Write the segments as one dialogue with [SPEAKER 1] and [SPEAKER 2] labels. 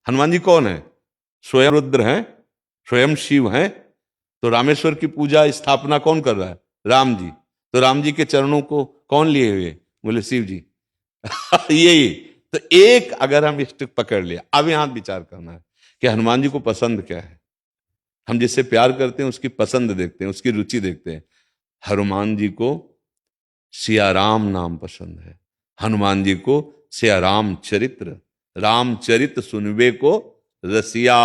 [SPEAKER 1] हनुमान जी कौन है? स्वयं रुद्र हैं, स्वयं शिव हैं। तो रामेश्वर की पूजा स्थापना कौन कर रहा है? राम जी। तो राम जी के चरणों को कौन लिए हुए? बोले शिव जी। यही तो एक अगर हम स्टिक पकड़ लिया, अब यहां विचार करना है कि हनुमान जी को पसंद क्या है। हम जिससे प्यार करते हैं उसकी पसंद देखते हैं, उसकी रुचि देखते हैं। हनुमान जी को सिया राम नाम पसंद है। हनुमान जी को सिया राम चरित्र, रामचरित सुनबे को रसिया।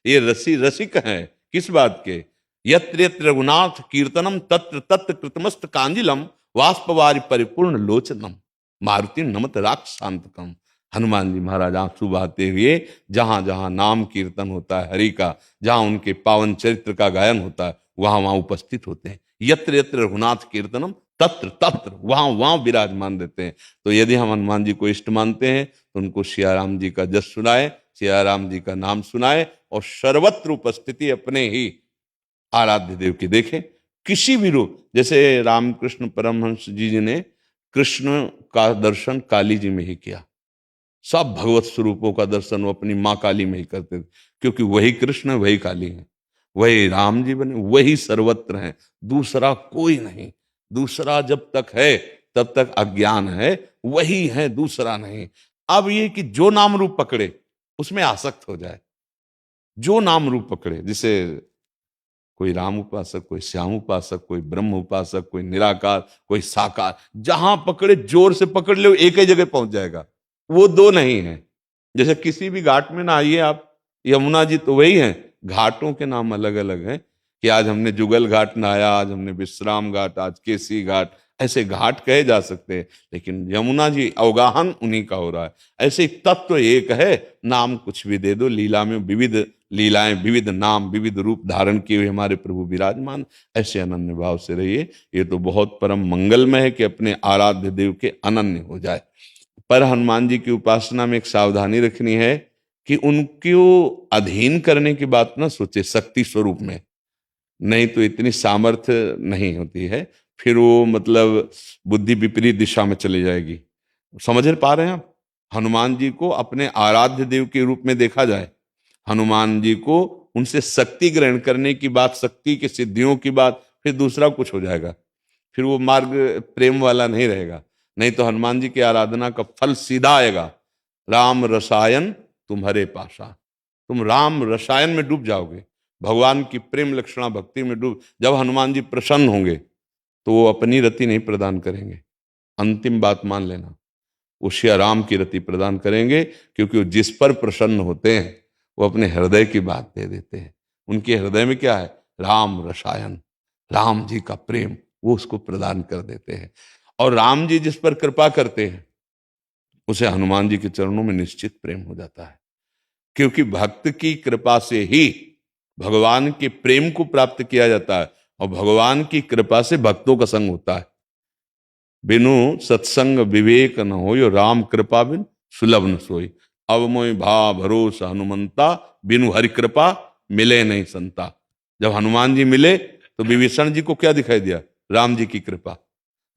[SPEAKER 1] ये रसिक हैं किस बात के? यत्र यत्र रघुनाथ कीर्तनम तत्र तत्र कृतमस्त कांजिलम वाष्पवारि परिपूर्ण लोचनम मारुति नमत राक्षसांतकम। हनुमान जी महाराज आंसू बहाते हुए जहां जहां नाम कीर्तन होता है हरि का, जहां उनके पावन चरित्र का गायन होता है, वहां वहां उपस्थित होते हैं। यत्र यत्र रघुनाथ कीर्तनम तत्र तत्र वहां वहां विराजमान देते हैं। तो यदि हम हनुमान जी को इष्ट मानते हैं तो उनको सियाराम जी का जस सुनाए, सियाराम जी का नाम सुनाए और सर्वत्र उपस्थिति अपने ही आराध्य देव की देखें। किसी भी रूप, जैसे रामकृष्ण परमहंस जी ने कृष्ण का दर्शन काली जी में ही किया। सब भगवत स्वरूपों का दर्शन वो अपनी माँ काली में ही करते थे, क्योंकि वही कृष्ण है, वही काली है, वही राम जी बने, वही सर्वत्र है, दूसरा कोई नहीं। दूसरा जब तक है तब तक अज्ञान है, वही है, दूसरा नहीं। अब ये कि जो नाम रूप पकड़े उसमें आसक्त हो जाए, जो नाम रूप पकड़े, जैसे कोई राम उपासक, कोई श्याम उपासक, कोई ब्रह्म उपासक, कोई निराकार, कोई साकार, जहां पकड़े जोर से पकड़ ले एक ही जगह पहुंच जाएगा। वो दो नहीं है। जैसे किसी भी घाट में नहाइए आप, यमुना जी तो वही है, घाटों के नाम अलग अलग हैं कि आज हमने जुगल घाट नहाया, आज हमने विश्राम घाट, आज केसी घाट, ऐसे घाट कहे जा सकते हैं, लेकिन यमुना जी अवगाहन उन्हीं का हो रहा है। ऐसे ही तत्व एक है, नाम कुछ भी दे दो, लीला में विविध लीलाएं, विविध नाम, विविध रूप धारण किए हुए हमारे प्रभु विराजमान। ऐसे अनन्य भाव से रहिए। ये तो बहुत परम मंगलमय है कि अपने आराध्य देव के अनन्य हो जाए। पर हनुमान जी की उपासना में एक सावधानी रखनी है कि उनको अधीन करने की बात ना सोचे शक्ति स्वरूप में, नहीं तो इतनी सामर्थ्य नहीं होती है, फिर वो मतलब बुद्धि विपरीत दिशा में चली जाएगी। समझ पा रहे हैं आप? हनुमान जी को अपने आराध्य देव के रूप में देखा जाए, हनुमान जी को उनसे शक्ति ग्रहण करने की बात, शक्ति की सिद्धियों की बात, फिर दूसरा कुछ हो जाएगा, फिर वो मार्ग प्रेम वाला नहीं रहेगा। नहीं तो हनुमान जी की आराधना का फल सीधा आएगा, राम रसायन तुम्हारे पासा। तुम राम रसायन में डूब जाओगे, भगवान की प्रेम लक्षणा भक्ति में डूब। जब हनुमान जी प्रसन्न होंगे तो वो अपनी रति नहीं प्रदान करेंगे, अंतिम बात मान लेना, वो श्री राम की रति प्रदान करेंगे, क्योंकि वो जिस पर प्रसन्न होते हैं वो अपने हृदय की बात दे देते हैं। उनके हृदय में क्या है? राम रसायन, राम जी का प्रेम, वो उसको प्रदान कर देते हैं। और राम जी जिस पर कृपा करते हैं उसे हनुमान जी के चरणों में निश्चित प्रेम हो जाता है, क्योंकि भक्त की कृपा से ही भगवान के प्रेम को प्राप्त किया जाता है, और भगवान की कृपा से भक्तों का संग होता है। बिनु सत्संग विवेक न होय, राम कृपा बिन सुलभ न सोई। अब मोहि भा भरोसा हनुमंता, बिनु हरि कृपा मिले नहीं संता। जब हनुमान जी मिले तो विभीषण जी को क्या दिखाई दिया? राम जी की कृपा।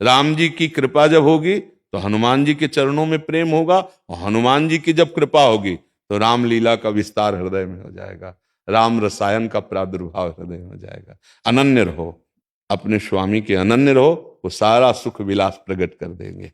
[SPEAKER 1] राम जी की कृपा जब होगी तो हनुमान जी के चरणों में प्रेम होगा, और हनुमान जी की जब कृपा होगी तो रामलीला का विस्तार हृदय में हो जाएगा, राम रसायन का प्रादुर्भाव हृदय में हो जाएगा। अनन्य रहो, अपने स्वामी के अनन्य रहो, वो सारा सुख विलास प्रकट कर देंगे।